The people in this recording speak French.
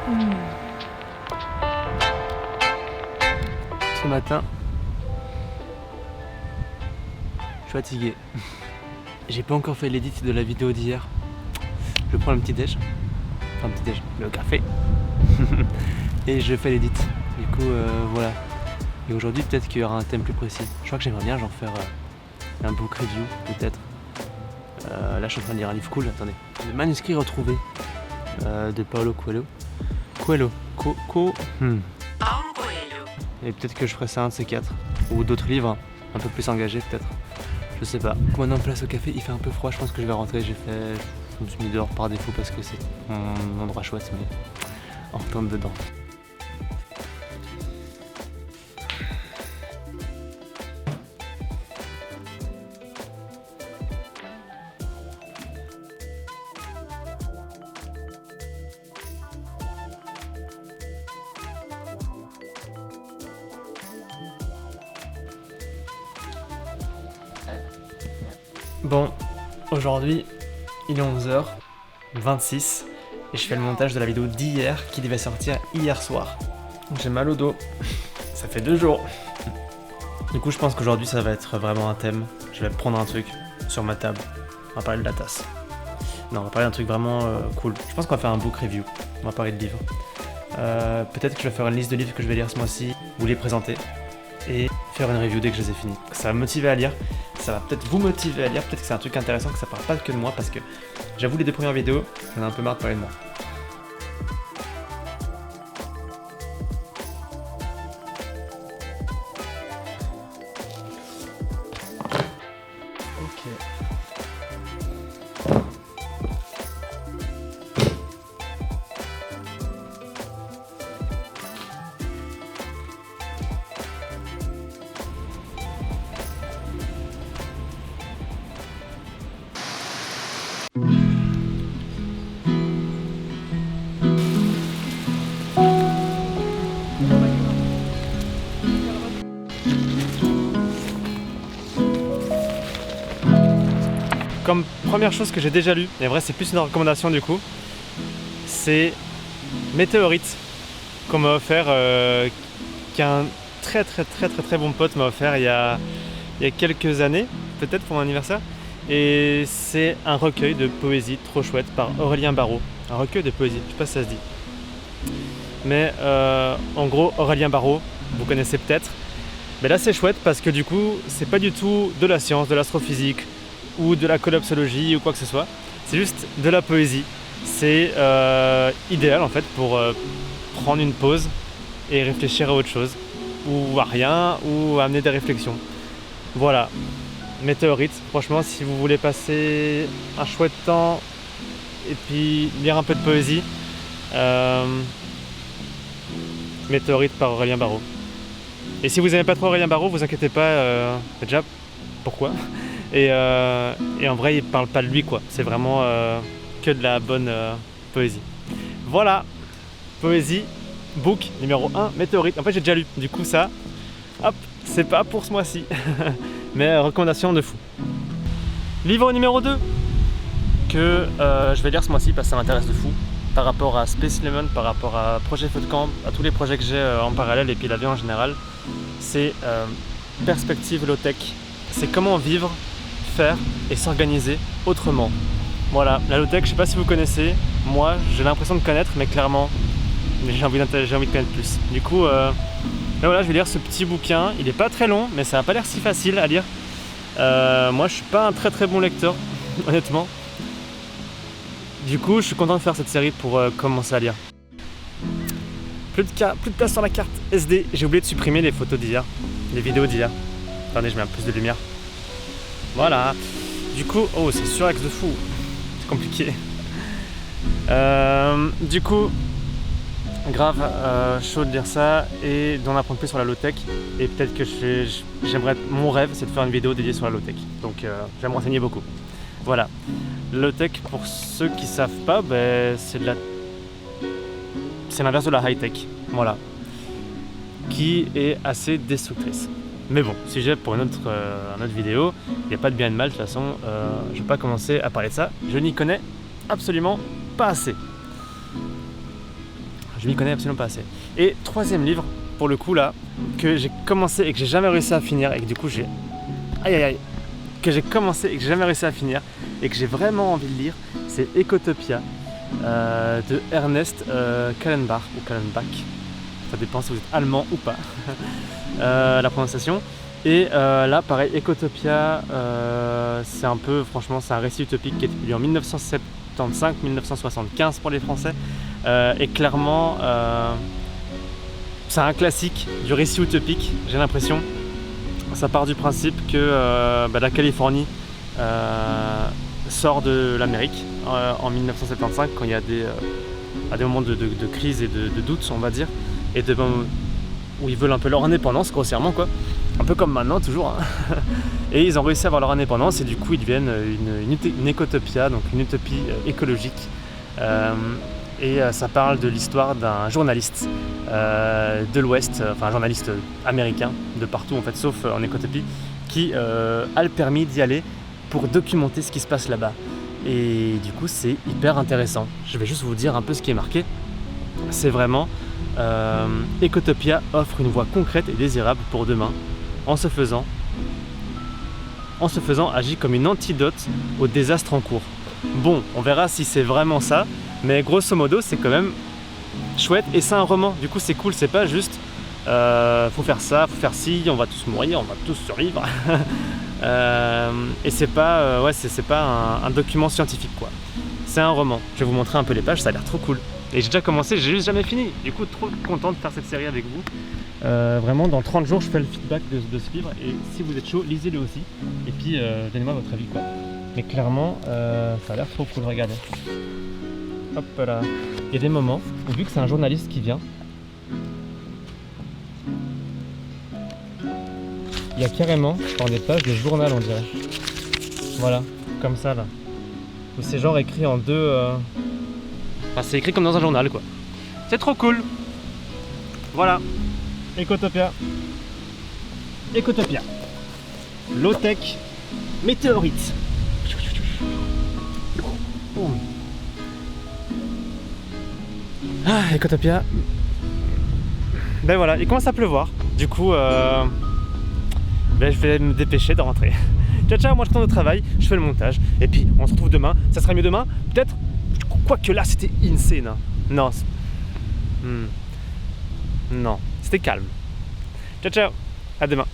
Ce matin, je suis fatigué. J'ai pas encore fait l'édit de la vidéo d'hier. Je prends le petit déj, enfin petit déj, le café, et je fais l'édit. Du coup, voilà. Et aujourd'hui, peut-être qu'il y aura un thème plus précis. Je crois que j'aimerais bien faire un book review, peut-être. Là, je suis en train de lire un livre cool. Attendez, le manuscrit retrouvé de Paulo Coelho. Et peut-être que je ferai ça un de ces quatre, ou d'autres livres un peu plus engagés peut-être. Je sais pas. Maintenant, place au café, il fait un peu froid. Je pense que je vais rentrer. Je me suis mis dehors par défaut parce que c'est un endroit chouette, mais on retourne dedans. Bon, aujourd'hui, il est 11h26 et je fais le montage de la vidéo d'hier qui devait sortir hier soir. J'ai mal au dos, ça fait 2 jours. Du coup, je pense qu'aujourd'hui, ça va être vraiment un thème. Je vais prendre un truc sur ma table. On va parler de la tasse. Non, on va parler d'un truc vraiment cool. Je pense qu'on va faire un book review. On va parler de livres. Peut-être que je vais faire une liste de livres que je vais lire ce mois-ci, vous les présenter et faire une review dès que je les ai finis. Ça va me motiver à lire. Ça va peut-être vous motiver à lire, peut-être que c'est un truc intéressant, que ça parle pas que de moi, parce que j'avoue les 2 premières vidéos, j'en ai un peu marre de parler de moi. Ok. Comme première chose que j'ai déjà lue, et en vrai c'est plus une recommandation du coup, c'est Météorite qu'on m'a offert, qu'un très bon pote m'a offert il y a quelques années, peut-être pour mon anniversaire. Et c'est un recueil de poésie trop chouette par Aurélien Barraud. Un recueil de poésie, je sais pas si ça se dit. Mais en gros, Aurélien Barraud, vous connaissez peut-être. Mais là c'est chouette parce que du coup, c'est pas du tout de la science, de l'astrophysique, ou de la collapsologie ou quoi que ce soit, c'est juste de la poésie. C'est idéal en fait pour prendre une pause et réfléchir à autre chose, ou à rien, ou amener des réflexions. Voilà, Météorite, franchement si vous voulez passer un chouette temps et puis lire un peu de poésie, Météorite par Aurélien Barraud. Et si vous n'aimez pas trop Aurélien Barraud, vous inquiétez pas, déjà, pourquoi ? Et en vrai, il parle pas de lui, quoi. C'est vraiment que de la bonne poésie. Voilà, poésie, book numéro 1, Météorite. En fait, j'ai déjà lu. Du coup, ça, hop, c'est pas pour ce mois-ci. Mais recommandation de fou. Livre numéro 2 que je vais lire ce mois-ci parce que ça m'intéresse de fou. Par rapport à Space Lemon, par rapport à Projet Feu de Camp, à tous les projets que j'ai en parallèle et puis la vie en général, c'est Perspective Low-Tech. C'est comment vivre, faire et s'organiser autrement. Voilà, la low-tech, je sais pas si vous connaissez, moi j'ai l'impression de connaître, mais clairement j'ai envie de connaître plus. Du coup, là voilà, je vais lire ce petit bouquin, il est pas très long, mais ça a pas l'air si facile à lire. Moi je suis pas un très bon lecteur, honnêtement. Du coup, je suis content de faire cette série pour commencer à lire. Plus de place sur la carte SD, j'ai oublié de supprimer les photos d'hier, les vidéos d'hier. Attendez, je mets un peu plus de lumière. Voilà, du coup, oh c'est surex de fou, c'est compliqué. Du coup, grave chaud de dire ça et d'en apprendre plus sur la low-tech. Et peut-être que j'aimerais, mon rêve c'est de faire une vidéo dédiée sur la low-tech. Donc j'aime me renseigner beaucoup. Voilà, la low-tech pour ceux qui savent pas, c'est l'inverse de la high-tech, voilà, qui est assez destructrice. Mais bon, sujet pour une autre vidéo, il n'y a pas de bien et de mal, de toute façon, je ne vais pas commencer à parler de ça, je n'y connais absolument pas assez. Je je m'y connais absolument pas assez. Et troisième livre, pour le coup là, que j'ai commencé et que j'ai jamais réussi à finir, et que du coup j'ai... Aïe aïe aïe, que j'ai commencé et que j'ai jamais réussi à finir, et que j'ai vraiment envie de lire, c'est Ecotopia de Ernest Callenbach, ou Callenbach, ça dépend si vous êtes allemand ou pas, la prononciation. Et là pareil, Ecotopia, c'est un peu, franchement c'est un récit utopique qui est publié en 1975-1975 pour les Français, et clairement c'est un classique du récit utopique, j'ai l'impression. Ça part du principe que la Californie sort de l'Amérique en 1975, quand il y a des moments de crise et de doute, on va dire, et où ils veulent un peu leur indépendance, grossièrement quoi, un peu comme maintenant toujours, hein. Et ils ont réussi à avoir leur indépendance, et du coup ils deviennent une écotopia, donc une utopie écologique. Et ça parle de l'histoire d'un journaliste de l'Ouest, enfin un journaliste américain de partout en fait, sauf en Écotopie, qui a le permis d'y aller pour documenter ce qui se passe là-bas. Et du coup c'est hyper intéressant. Je vais juste vous dire un peu ce qui est marqué. C'est vraiment Ecotopia offre une voie concrète et désirable pour demain, en se faisant agit comme une antidote au désastre en cours. Bon, on verra si c'est vraiment ça, mais grosso modo c'est quand même chouette, et c'est un roman, du coup c'est cool, c'est pas juste faut faire ça, faut faire ci, on va tous mourir, on va tous survivre. Et c'est pas, c'est pas un document scientifique quoi, c'est un roman. Je vais vous montrer un peu les pages, ça a l'air trop cool. Et j'ai déjà commencé, j'ai juste jamais fini, du coup trop content de faire cette série avec vous. Vraiment dans 30 jours je fais le feedback de ce livre, et si vous êtes chaud, lisez-le aussi, et puis donnez-moi votre avis quoi. Mais clairement ça a l'air trop cool, regardez. Hop là. Il y a des moments où, vu que c'est un journaliste qui vient, il y a carrément dans des pages de journal on dirait. Voilà, comme ça là. Où c'est genre écrit en deux... Enfin c'est écrit comme dans un journal quoi. C'est trop cool. Voilà. Ecotopia. Ecotopia. Low-tech météorite. Oh. Ah, Ecotopia. Ben voilà, il commence à pleuvoir. Du coup, je vais me dépêcher de rentrer. Ciao, ciao, moi je retourne au travail, je fais le montage. Et puis, on se retrouve demain. Ça sera mieux demain, peut-être. Quoique là, c'était insane. Hein. Non. Non, c'était calme. Ciao, ciao. À demain.